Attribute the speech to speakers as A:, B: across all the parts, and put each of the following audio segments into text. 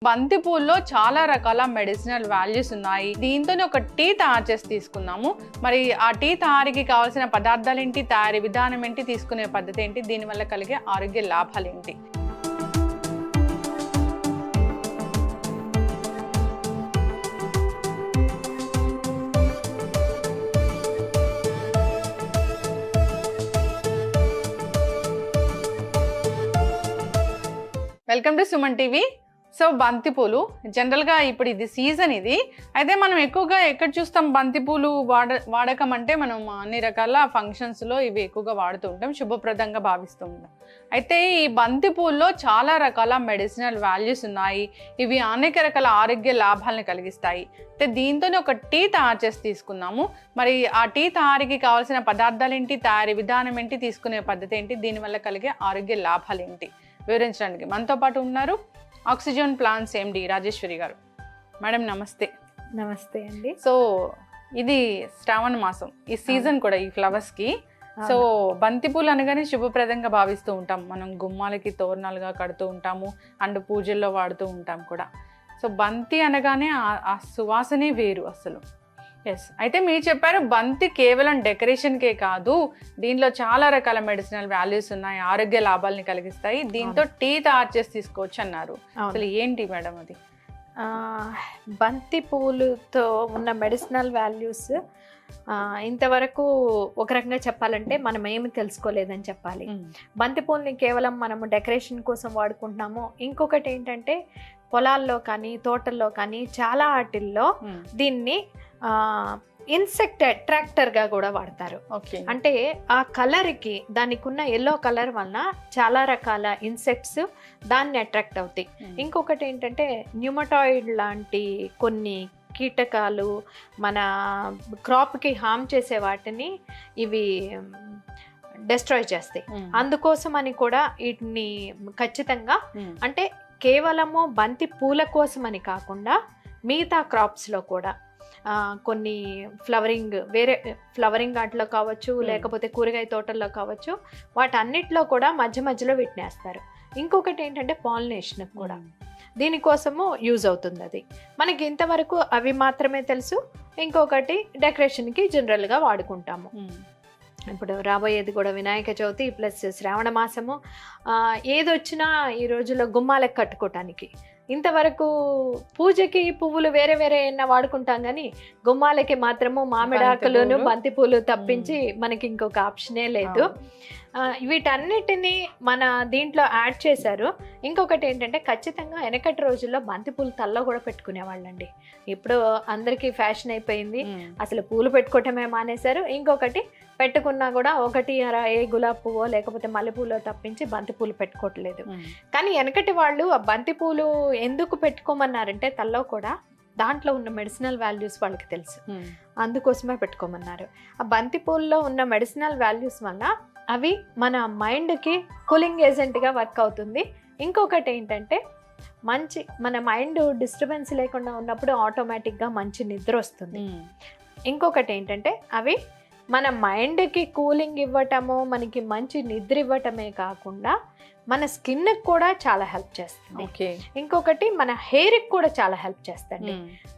A: బంతి పూల్లో చాలా రకాల మెడిసినల్ వాల్యూస్ ఉన్నాయి. దీంతోనే ఒక టీ తయారు చేసి తీసుకున్నాము. మరి ఆ టీ తయారీకి కావాల్సిన పదార్థాలు ఏంటి, తయారీ విధానం ఏంటి, తీసుకునే పద్ధతి ఏంటి, దీనివల్ల కలిగే ఆరోగ్య లాభాలు ఏంటి? Welcome to Suman TV. So బంతిపూలు జనరల్గా ఇప్పుడు ఇది సీజన్ ఇది. అయితే మనం ఎక్కువగా ఎక్కడ చూస్తాం బంతిపూలు వాడకం అంటే మనం అన్ని రకాల ఫంక్షన్స్లో ఇవి ఎక్కువగా వాడుతూ ఉంటాం, శుభప్రదంగా భావిస్తూ ఉంటాం. అయితే ఈ బంతిపూల్లో చాలా రకాల మెడిసినల్ వాల్యూస్ ఉన్నాయి. ఇవి అనేక రకాల ఆరోగ్య లాభాలను కలిగిస్తాయి. అయితే దీంతోనే ఒక టీ తయారు చేసి తీసుకున్నాము. మరి ఆ టీ తయారీకి కావాల్సిన పదార్థాలు ఏంటి, తయారీ విధానం ఏంటి, తీసుకునే పద్ధతి ఏంటి, దీనివల్ల కలిగే ఆరోగ్య లాభాలు ఏంటి వివరించడానికి మనతో పాటు ఉన్నారు ఆక్సిజన్ ప్లాంట్స్ ఎండి రాజేశ్వరి గారు. మేడం నమస్తే.
B: నమస్తే అండి.
A: సో ఇది శ్రావణ మాసం, ఈ సీజన్ కూడా ఈ ఫ్లవర్స్ కి. సో బంతిపూలు అనగానే శుభప్రదంగా భావిస్తూ ఉంటాం, మనం గుమ్మాలకి తోరణాలుగా కడుతూ ఉంటాము అండ్ పూజల్లో వాడుతూ ఉంటాం కూడా. సో బంతి అనగానే ఆ సువాసనే వేరు అసలు. ఎస్, అయితే మీరు చెప్పారు బంతి కేవలం డెకరేషన్కే కాదు, దీనిలో చాలా రకాల మెడిసినల్ వాల్యూస్ ఉన్నాయి, ఆరోగ్య లాభాలని కలిగిస్తాయి, దీంతో టీ తయారు చేసి తీసుకోవచ్చు అన్నారు. అసలు ఏంటి మేడం అది?
B: బంతి పూలుతో ఉన్న మెడిసినల్ వాల్యూస్ ఇంతవరకు ఒక రకంగా చెప్పాలంటే మనం ఏమి తెలుసుకోలేదని చెప్పాలి. బంతి పూలని కేవలం మనము డెకరేషన్ కోసం వాడుకుంటున్నాము. ఇంకొకటి ఏంటంటే పొలాల్లో కానీ తోటల్లో కానీ చాలా వాటిల్లో దీన్ని ఇన్సెక్ట్ అట్రాక్టర్గా కూడా వాడతారు. అంటే ఆ కలర్కి, దానికి ఉన్న ఎల్లో కలర్ వలన చాలా రకాల ఇన్సెక్ట్స్ దాన్ని అట్రాక్ట్ అవుతాయి. ఇంకొకటి ఏంటంటే న్యూమటాయిడ్ లాంటి కొన్ని కీటకాలు మన క్రాప్కి హామ్ చేసే వాటిని ఇవి డెస్ట్రాయ్ చేస్తాయి. అందుకోసం అని కూడా వీటిని ఖచ్చితంగా, అంటే కేవలము బంతి పూల కోసం అని కాకుండా మిగతా క్రాప్స్లో కూడా కొన్ని వేరే ఫ్లవరింగ్ వాటిలో కావచ్చు, లేకపోతే కూరగాయ తోటల్లో కావచ్చు, వాటన్నిటిలో కూడా మధ్య మధ్యలో వీటిని వేస్తారు. ఇంకొకటి ఏంటంటే పాలినేషన్ కూడా దీనికోసము యూజ్ అవుతుంది. అది మనకి ఇంతవరకు అవి మాత్రమే తెలుసు. ఇంకొకటి డెకరేషన్కి జనరల్గా వాడుకుంటాము. ఇప్పుడు రాబోయేది కూడా వినాయక చవితి ప్లస్ శ్రావణ మాసము. ఏదొచ్చినా ఈ రోజుల్లో గుమ్మాలకు కట్టుకోవటానికి, ఇంతవరకు పూజకి పువ్వులు వేరే వేరే అయినా వాడుకుంటాం కానీ గుమ్మాలకి మాత్రము మామిడాకులను బంతిపూలు తప్పించి మనకి ఇంకొక ఆప్షనే లేదు. వీటన్నిటిని మన దీంట్లో యాడ్ చేశారు. ఇంకొకటి ఏంటంటే ఖచ్చితంగా వెనకటి రోజుల్లో బంతిపూలు తల్లో కూడా పెట్టుకునేవాళ్ళండి. ఇప్పుడు అందరికీ ఫ్యాషన్ అయిపోయింది, అసలు పూలు పెట్టుకోవటమే మానేశారు. ఇంకొకటి పెట్టుకున్నా కూడా ఒకటి ఏ గులాబీ పువ్వో లేకపోతే మల్లెపూలో తప్పించి బంతిపూలు పెట్టుకోవట్లేదు. కానీ వెనకటి వాళ్ళు ఆ బంతిపూలు ఎందుకు పెట్టుకోమన్నారంటే తల్లో కూడా దాంట్లో ఉన్న మెడిసినల్ వాల్యూస్ వాళ్ళకి తెలుసు, అందుకోసమే పెట్టుకోమన్నారు. ఆ బంతిపూల్లో ఉన్న మెడిసినల్ వాల్యూస్ వల్ల అవి మన మైండ్కి కూలింగ్ ఏజెంట్గా వర్క్ అవుతుంది. ఇంకొకటి ఏంటంటే మన మైండ్ డిస్టర్బెన్స్ లేకుండా ఉన్నప్పుడు ఆటోమేటిక్గా మంచి నిద్ర వస్తుంది. ఇంకొకటి ఏంటంటే అవి మన మైండ్కి కూలింగ్ ఇవ్వటము, మనకి మంచి నిద్ర ఇవ్వటమే కాకుండా మన స్కిన్కి కూడా చాలా హెల్ప్ చేస్తుంది. ఇంకొకటి మన హెయిర్కి కూడా చాలా హెల్ప్ చేస్తుంది.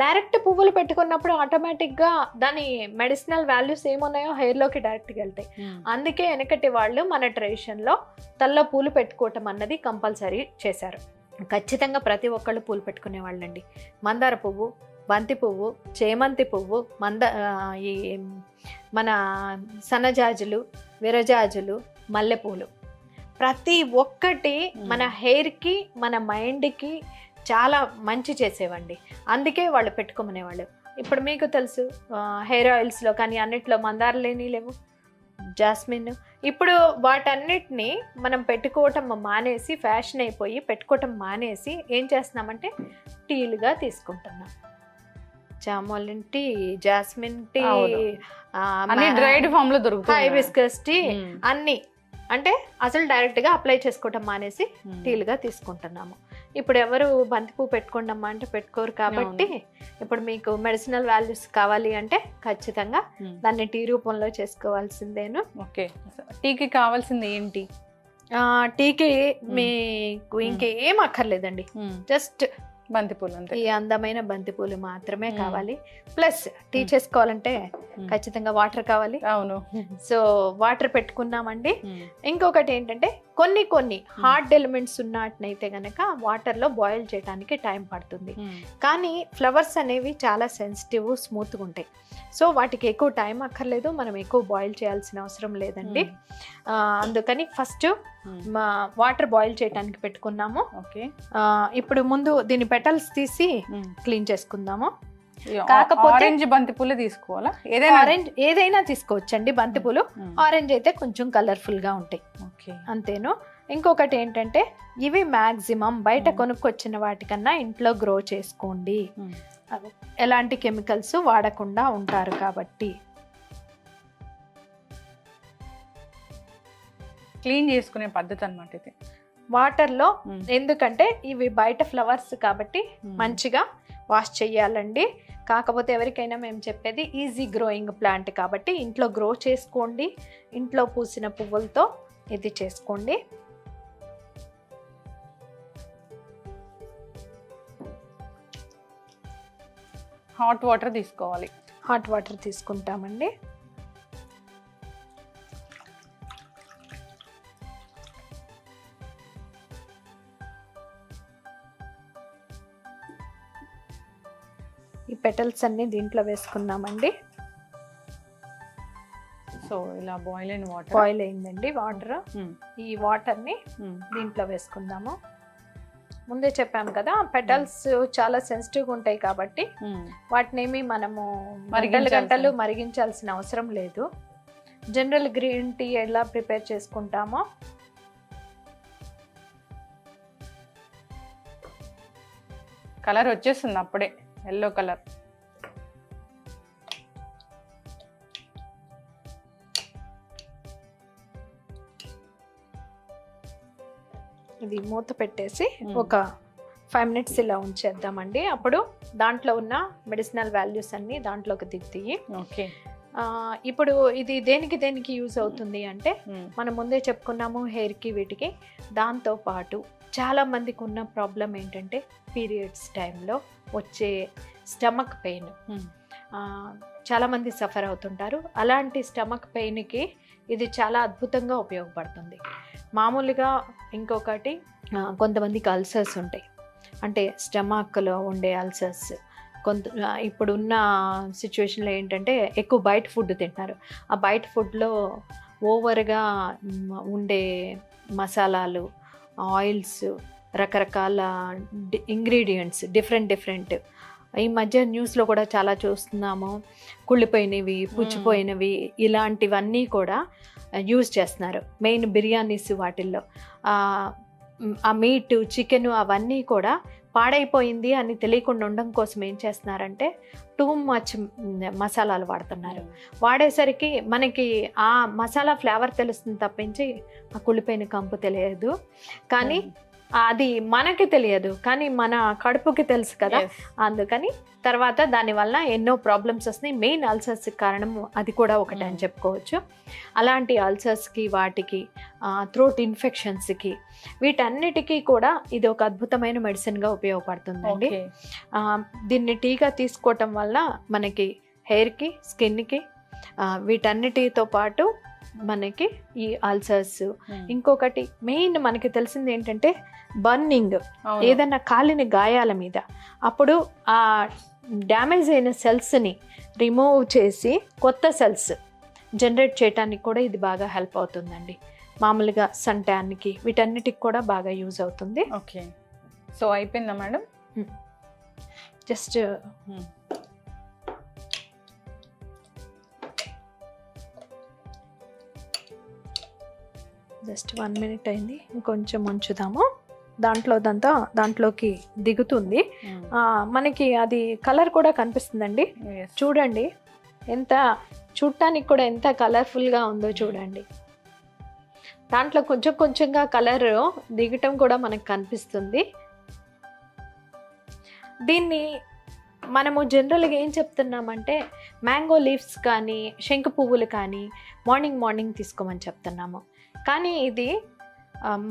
B: డైరెక్ట్ పువ్వులు పెట్టుకున్నప్పుడు ఆటోమేటిక్గా దాని మెడిసినల్ వాల్యూస్ ఏమున్నాయో హెయిర్లోకి డైరెక్ట్గా వెళ్తాయి. అందుకే వెనకటి వాళ్ళు మన ట్రెడిషన్లో తల్లో పూలు పెట్టుకోవటం అన్నది కంపల్సరీ చేశారు. ఖచ్చితంగా ప్రతి ఒక్కళ్ళు పూలు పెట్టుకునే వాళ్ళండి. మందార పువ్వు, బంతి పువ్వు, చేమంతి పువ్వు, ఈ మన సన్నజాజులు, విరజాజులు, మల్లెపూలు, ప్రతి ఒక్కటి మన హెయిర్కి మన మైండ్కి చాలా మంచి చేసేవండి. అందుకే వాళ్ళు పెట్టుకోమనేవాళ్ళు. ఇప్పుడు మీకు తెలుసు హెయిర్ ఆయిల్స్లో కానీ అన్నిట్లో మందార లేవు, జాస్మిన్. ఇప్పుడు వాటన్నిటిని మనం పెట్టుకోవటం మానేసి, ఫ్యాషన్ అయిపోయి పెట్టుకోవటం మానేసి ఏం చేస్తున్నామంటే టీలుగా తీసుకుంటున్నాం. Chamomile tea, jasmine tea,
A: dried form లో దొరుకుతాయి,
B: హైబిస్కస్ టీ, అన్ని అంటే అసలు డైరెక్ట్గా అప్లై చేసుకోవటం మానేసి టీలుగా తీసుకుంటున్నాము. ఇప్పుడు ఎవరు బంతిపూ పెట్టుకోండమ్మా అంటే పెట్టుకోరు. కాబట్టి ఇప్పుడు మీకు మెడిసినల్ వాల్యూస్ కావాలి అంటే ఖచ్చితంగా దాన్ని టీ రూపంలో చేసుకోవాల్సిందేను.
A: ఓకే, టీకి కావాల్సింది ఏంటి?
B: టీకి మీకు ఇంకేం అక్కర్లేదండి, జస్ట్
A: బంతిపూలు అంతే.
B: ఈ అందమైన బంతిపూలు మాత్రమే కావాలి. ప్లస్ టీ చేసుకోవాలంటే ఖచ్చితంగా వాటర్ కావాలి.
A: అవును.
B: సో వాటర్ పెట్టుకున్నామండి. ఇంకొకటి ఏంటంటే కొన్ని హార్డ్ ఎలిమెంట్స్ ఉన్నట్టయితే గనక వాటర్లో బాయిల్ చేయడానికి టైం పడుతుంది. కానీ ఫ్లవర్స్ అనేవి చాలా సెన్సిటివ్, స్మూత్గా ఉంటాయి. సో వాటికి ఎక్కువ టైం అక్కర్లేదు, మనం ఎక్కువ బాయిల్ చేయాల్సిన అవసరం లేదండి. అందుకని ఫస్ట్ వాటర్ బాయిల్ చేయడానికి పెట్టుకున్నాము.
A: ఓకే.
B: ఇప్పుడు ముందు దీని పెటల్స్ తీసి క్లీన్ చేసుకుందాము.
A: కాకపోతే ఆరెంజ్ బంతిపూలు తీసుకోవాలా?
B: ఏదైనా తీసుకోవచ్చండి. బంతిపూలు ఆరెంజ్ అయితే కొంచెం కలర్ఫుల్ గా ఉంటాయి. అంతేను. ఇంకొకటి ఏంటంటే ఇవి మాక్సిమం బయట కొనుక్కొచ్చిన వాటికన్నా ఇంట్లో గ్రో చేసుకోండి, ఎలాంటి కెమికల్స్ వాడకుండా ఉంటారు కాబట్టి.
A: క్లీన్ చేసుకునే పద్ధతి అన్నమాట ఇది
B: వాటర్లో. ఎందుకంటే ఇవి బయట ఫ్లవర్స్ కాబట్టి మంచిగా వాష్ చేయాలండి. కాకపోతే ఎవరికైనా మేము చెప్పేది ఈజీ గ్రోయింగ్ ప్లాంట్ కాబట్టి ఇంట్లో గ్రో చేసుకోండి, ఇంట్లో పూసిన పువ్వులతో ఇది చేసుకోండి.
A: హాట్ వాటర్ తీసుకోవాలి.
B: హాట్ వాటర్ తీసుకుంటామండి. ఈ పెటల్స్ అన్ని దీంట్లో వేసుకున్నామండి.
A: సో ఇలా
B: బాయిల్ అయిందండి వాటర్. ఈ వాటర్ని దీంట్లో వేసుకుందాము. ముందే చెప్పాము కదా, పెటల్స్ చాలా సెన్సిటివ్గా ఉంటాయి కాబట్టి వాటినేమి మనము గంటలు మరిగించాల్సిన అవసరం లేదు. జనరల్ గ్రీన్ టీ ఎలా ప్రిపేర్ చేసుకుంటామో
A: కలర్ వచ్చేస్తుంది అప్పుడే, ఎల్లో కలర్.
B: ఇది మూత పెట్టేసి ఒక 5 minutes ఇలా ఉంచేద్దామండి. అప్పుడు దాంట్లో ఉన్న మెడిసినల్ వాల్యూస్ అన్ని దాంట్లోకి దిగుతాయి.
A: ఓకే.
B: ఇప్పుడు ఇది దేనికి యూజ్ అవుతుంది అంటే మనం ముందే చెప్పుకున్నాము, హెయిర్కి వీటికి. దాంతోపాటు చాలా మందికి ఉన్న ప్రాబ్లం ఏంటంటే పీరియడ్స్ టైంలో వచ్చే స్టమక్ పెయిన్. చాలామంది సఫర్ అవుతుంటారు. అలాంటి స్టమక్ పెయిన్కి ఇది చాలా అద్భుతంగా ఉపయోగపడుతుంది. మామూలుగా ఇంకొకటి, కొంతమందికి అల్సర్స్ ఉంటాయి, అంటే స్టమక్లో ఉండే అల్సర్స్. ఇప్పుడున్న సిచ్యువేషన్లో ఏంటంటే ఎక్కువ బయట ఫుడ్ తింటున్నారు. ఆ బయట ఫుడ్లో ఓవర్గా ఉండే మసాలాలు, ఆయిల్స్, రకరకాల ఇంగ్రీడియంట్స్ డిఫరెంట్. ఈ మధ్య న్యూస్లో కూడా చాలా చూస్తున్నాము, కుళ్ళిపోయినవి, పుచ్చిపోయినవి, ఇలాంటివన్నీ కూడా యూజ్ చేస్తున్నారు. మెయిన్ బిర్యానీస్ వాటిల్లో ఆ మీటు, చికెను అవన్నీ కూడా పాడైపోయింది అని తెలియకుండా ఉండడం కోసం ఏం చేస్తున్నారంటే టూ మచ్ మసాలాలు వాడుతున్నారు. వాడేసరికి మనకి ఆ మసాలా ఫ్లేవర్ తెలుస్తుంది తప్పించి ఆ కుళ్ళిపోయిన కంపు తెలియదు. కానీ అది మనకి తెలియదు, కానీ మన కడుపుకి తెలుసు కదా. అందుకని తర్వాత దానివల్ల ఎన్నో ప్రాబ్లమ్స్ వస్తున్నాయి. మెయిన్ అల్సర్స్కి కారణం అది కూడా ఒకటి అని చెప్పుకోవచ్చు. అలాంటి అల్సర్స్కి, వాటికి, థ్రోట్ ఇన్ఫెక్షన్స్కి, వీటన్నిటికీ కూడా ఇది ఒక అద్భుతమైన మెడిసిన్గా ఉపయోగపడుతుందండి. దీన్ని టీగా తీసుకోవటం వల్ల మనకి హెయిర్కి, స్కిన్కి, వీటన్నిటితో పాటు మనకి ఈ అల్సర్స్. ఇంకొకటి మెయిన్ మనకి తెలిసింది ఏంటంటే బర్నింగ్, ఏదైనా కాలిన గాయాల మీద అప్పుడు ఆ డ్యామేజ్ అయిన సెల్స్ని రిమూవ్ చేసి కొత్త సెల్స్ జనరేట్ చేయడానికి కూడా ఇది బాగా హెల్ప్ అవుతుందండి. మామూలుగా సన్ ట్యాన్కి, వీటన్నిటికి కూడా బాగా యూజ్ అవుతుంది.
A: ఓకే. సో అయిపోయిందా మేడం?
B: జస్ట్ జస్ట్ 1 minute అయింది. ఇంకొంచెం ఉంచుదాము. దాంట్లోకి దిగుతుంది. మనకి అది కలర్ కూడా కనిపిస్తుందండి. చూడండి ఎంత, చూడటానికి కూడా ఎంత కలర్ఫుల్గా ఉందో చూడండి. దాంట్లో కొంచెంగా కలర్ దిగటం కూడా మనకు కనిపిస్తుంది. దీన్ని మనము జనరల్గా ఏం చెప్తున్నామంటే మ్యాంగో లీవ్స్ కానీ, శంకు పువ్వులు కానీ మార్నింగ్ తీసుకోమని చెప్తున్నాము. కానీ ఇది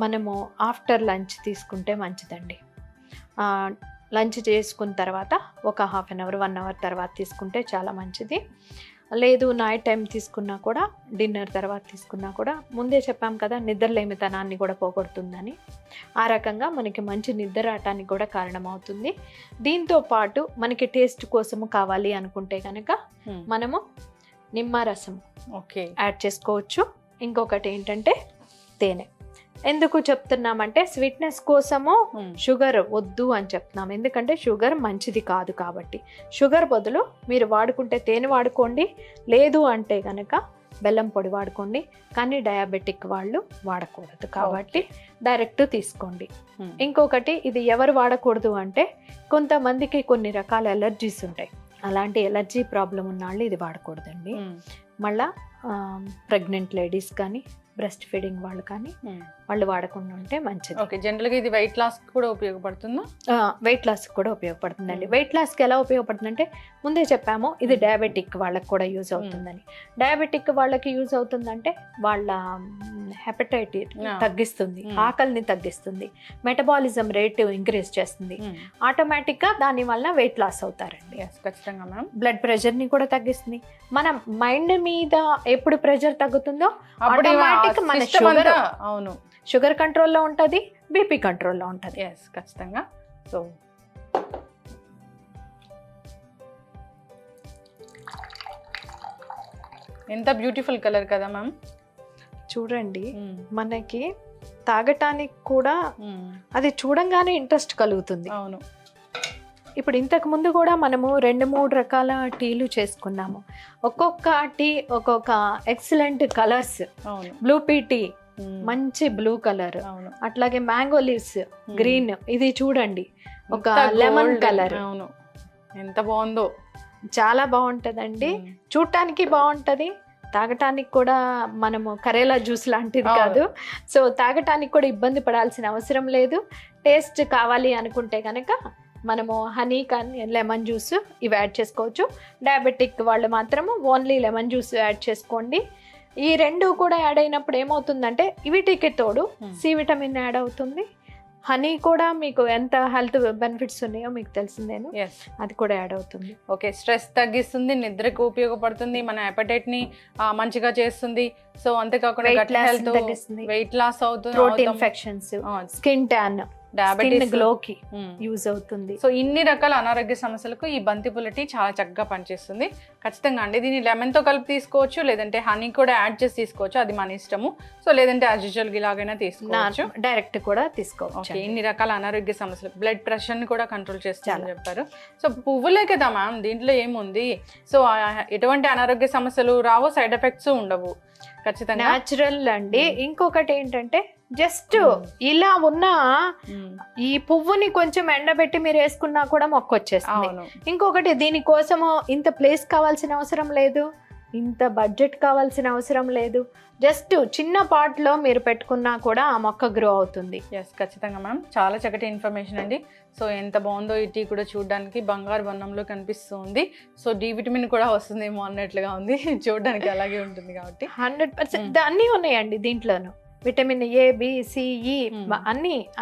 B: మనము ఆఫ్టర్ లంచ్ తీసుకుంటే మంచిదండి. లంచ్ చేసుకున్న తర్వాత ఒక హాఫ్ అన్ అవర్ 1 అవర్ తర్వాత తీసుకుంటే చాలా మంచిది. లేదు నైట్ టైం తీసుకున్నా కూడా, డిన్నర్ తర్వాత తీసుకున్నా కూడా, ముందే చెప్పాం కదా నిద్రలేమితనాన్ని కూడా పోగొడుతుందని. ఆ రకంగా మనకి మంచి నిద్ర రావటానికి కూడా కారణమవుతుంది. దీంతో పాటు మనకి టేస్ట్ కోసము కావాలి అనుకుంటే కనుక మనము నిమ్మరసం యాడ్ చేసుకోవచ్చు. ఇంకొకటి ఏంటంటే తేనె. ఎందుకు చెప్తున్నామంటే స్వీట్నెస్ కోసము షుగర్ వద్దు అని చెప్తున్నాం, ఎందుకంటే షుగర్ మంచిది కాదు కాబట్టి. షుగర్ బదులు మీరు వాడుకుంటే తేనె వాడుకోండి, లేదు అంటే కనుక బెల్లం పొడి వాడుకోండి. కానీ డయాబెటిక్ వాళ్ళు వాడకూడదు కాబట్టి డైరెక్ట్ తీసుకోండి. ఇంకొకటి ఇది ఎవరు వాడకూడదు అంటే కొంతమందికి కొన్ని రకాల ఎలర్జీస్ ఉంటాయి. అలాంటి ఎలర్జీ ప్రాబ్లం ఉన్న వాళ్ళు ఇది వాడకూడదండి. మళ్ళా ప్రెగ్నెంట్ లేడీస్ కానీ, బ్రెస్ట్ ఫీడింగ్ వాళ్ళు కానీ వాళ్ళు వాడకుండా ఉంటే మంచిది.
A: ఓకే, జనరల్గా ఇది వెయిట్ లాస్ కూడా ఉపయోగపడుతుందా?
B: వెయిట్ లాస్ కూడా ఉపయోగపడుతుందండి. వెయిట్ లాస్కి ఎలా ఉపయోగపడుతుందంటే ముందే చెప్పాము ఇది డయాబెటిక్ వాళ్ళకి కూడా యూజ్ అవుతుందని. డయాబెటిక్ వాళ్ళకి యూజ్ అవుతుందంటే వాళ్ళ హెపటైట్ తగ్గిస్తుంది, ఆకలిని తగ్గిస్తుంది, మెటబాలిజం రేట్ ఇంక్రీజ్ చేస్తుంది. ఆటోమేటిక్గా దానివల్ల వెయిట్ లాస్ అవుతారండి.
A: ఖచ్చితంగా మ్యామ్.
B: బ్లడ్ ప్రెషర్ని కూడా తగ్గిస్తుంది. మన మైండ్ మీద ఎప్పుడు ప్రెషర్ తగ్గుతుందో మన షుగర్ కంట్రోల్లో ఉంటుంది, బీపీ కంట్రోల్లో ఉంటుంది.
A: ఖచ్చితంగా. సో ఎంత బ్యూటిఫుల్ కలర్ కదా మ్యామ్.
B: చూడండి, మనకి తాగటానికి కూడా అది చూడంగానే ఇంట్రెస్ట్ కలుగుతుంది.
A: అవును.
B: ఇప్పుడు ఇంతకు ముందు కూడా మనము 2-3 రకాల టీలు చేసుకున్నాము. ఒక్కొక్క టీ ఒక్కొక్క excellent colours. Blue P T మంచి బ్లూ కలర్, అట్లాగే మ్యాంగో లీవ్స్ గ్రీన్, ఇది చూడండి ఒక లెమన్ కలర్.
A: అవును, ఎంత బాగుందో,
B: చాలా బాగుంటదండి. చూడటానికి బాగుంటది, తాగటానికి కూడా మనము కరేలా జ్యూస్ లాంటిది కాదు. సో తాగటానికి కూడా ఇబ్బంది పడాల్సిన అవసరం లేదు. టేస్ట్ కావాలి అనుకుంటే కనుక మనము హనీ కానీ లెమన్ జ్యూస్ ఇవి యాడ్ చేసుకోవచ్చు. డయాబెటిక్ వాళ్ళు మాత్రము ఓన్లీ లెమన్ జ్యూస్ యాడ్ చేసుకోండి. ఈ రెండు కూడా యాడ్ అయినప్పుడు ఏమవుతుందంటే వీటికి తోడు సి విటమిన్ యాడ్ అవుతుంది. హనీ కూడా మీకు ఎంత హెల్త్ బెనిఫిట్స్ ఉన్నాయో మీకు తెలిసిందేను, అది కూడా యాడ్ అవుతుంది.
A: ఓకే, స్ట్రెస్ తగ్గిస్తుంది, నిద్రకు ఉపయోగపడుతుంది, మన అపెటైట్ ని మంచిగా చేస్తుంది. సో అంతేకాకుండా వెయిట్ లాస్ అవుతుంది,
B: throat infections, skin tan, diabetes గ్లోకి యూజ్ అవుతుంది.
A: సో ఇన్ని రకాల అనారోగ్య సమస్యలకు ఈ బంతిపూల టీ చాలా చక్కగా పనిచేస్తుంది. ఖచ్చితంగా అండి, దీన్ని లెమన్ తో కలిపి తీసుకోవచ్చు, లేదంటే హనీ కూడా యాడ్ చేసి తీసుకోవచ్చు, అది మన ఇష్టము. సో లేదంటే యాజ్ యూజువల్ ఇలాగైనా తీసుకోవచ్చు,
B: డైరెక్ట్ కూడా తీసుకోవచ్చు.
A: ఇన్ని రకాల అనారోగ్య సమస్యలు, బ్లడ్ ప్రెషర్ ని కూడా కంట్రోల్ చేస్తామని చెప్పారు. సో పువ్వులే కదా మ్యామ్, దీంట్లో ఏముంది? సో ఎటువంటి అనారోగ్య సమస్యలు రావు, సైడ్ ఎఫెక్ట్స్ ఉండవు. ఖచ్చితంగా
B: న్యాచురల్ అండి. ఇంకొకటి ఏంటంటే జస్ట్ ఇలా ఉన్న ఈ పువ్వుని కొంచెం ఎండబెట్టి మీరు వేసుకున్నా కూడా మొక్క వచ్చేస్తుంది. ఇంకొకటి దీనికోసము ఇంత ప్లేస్ కావాల్సిన అవసరం లేదు, ఇంత బడ్జెట్ కావాల్సిన అవసరం లేదు. జస్ట్ చిన్న పాట్లో మీరు పెట్టుకున్నా కూడా ఆ మొక్క గ్రో అవుతుంది.
A: ఖచ్చితంగా మ్యామ్, చాలా చక్కటి ఇన్ఫర్మేషన్ అండి. సో ఎంత బాగుందో ఈ టీ కూడా చూడడానికి బంగారు వర్ణంలో కనిపిస్తుంది. సో డి విటమిన్ కూడా వస్తుందేమో అన్నట్లుగా ఉంది, చూడడానికి అలాగే ఉంటుంది కాబట్టి.
B: 100% అన్నీ ఉన్నాయండి దీంట్లోనూ. విటమిన్ ఏ, బి, సి, ఈ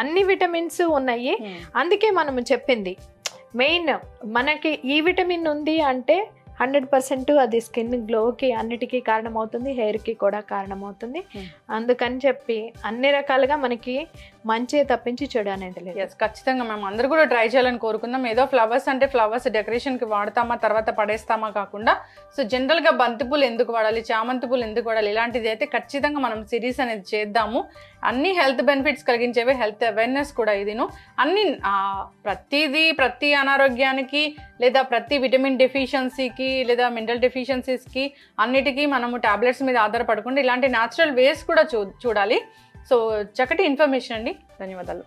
B: అన్ని విటమిన్స్ ఉన్నాయి. అందుకే మనం చెప్పింది మెయిన్ మనకి ఈ విటమిన్ ఉంది అంటే 100% అది స్కిన్ గ్లోకి అన్నిటికీ కారణమవుతుంది, హెయిర్కి కూడా కారణమవుతుంది. అందుకని చెప్పి అన్ని రకాలుగా మనకి మంచి తప్పించి చెడు అనేది లేదు.
A: ఖచ్చితంగా మేము అందరూ కూడా ట్రై చేయాలని కోరుకుందాం. ఏదో ఫ్లవర్స్ అంటే ఫ్లవర్స్ డెకరేషన్కి వాడతామా తర్వాత పడేస్తామా కాకుండా, సో జనరల్గా బంతిపూలు ఎందుకు వాడాలి, చామంతి పూలు ఎందుకు వాడాలి, ఇలాంటిది అయితే ఖచ్చితంగా మనం సిరీస్ అనేది చేద్దాము. అన్ని హెల్త్ బెనిఫిట్స్ కలిగించేవి, హెల్త్ అవేర్నెస్ కూడా ఇదిను. అన్ని ప్రతి అనారోగ్యానికి లేదా ప్రతి విటమిన్ డెఫిషియన్సీకి లేదా మినరల్ డెఫిషియన్సీస్కి అన్నిటికీ మనము టాబ్లెట్స్ మీద ఆధారపడకుండా ఇలాంటి న్యాచురల్ వేస్ కూడా చూడాలి. సో చక్కటి ఇన్ఫర్మేషన్ అండి. ధన్యవాదాలు.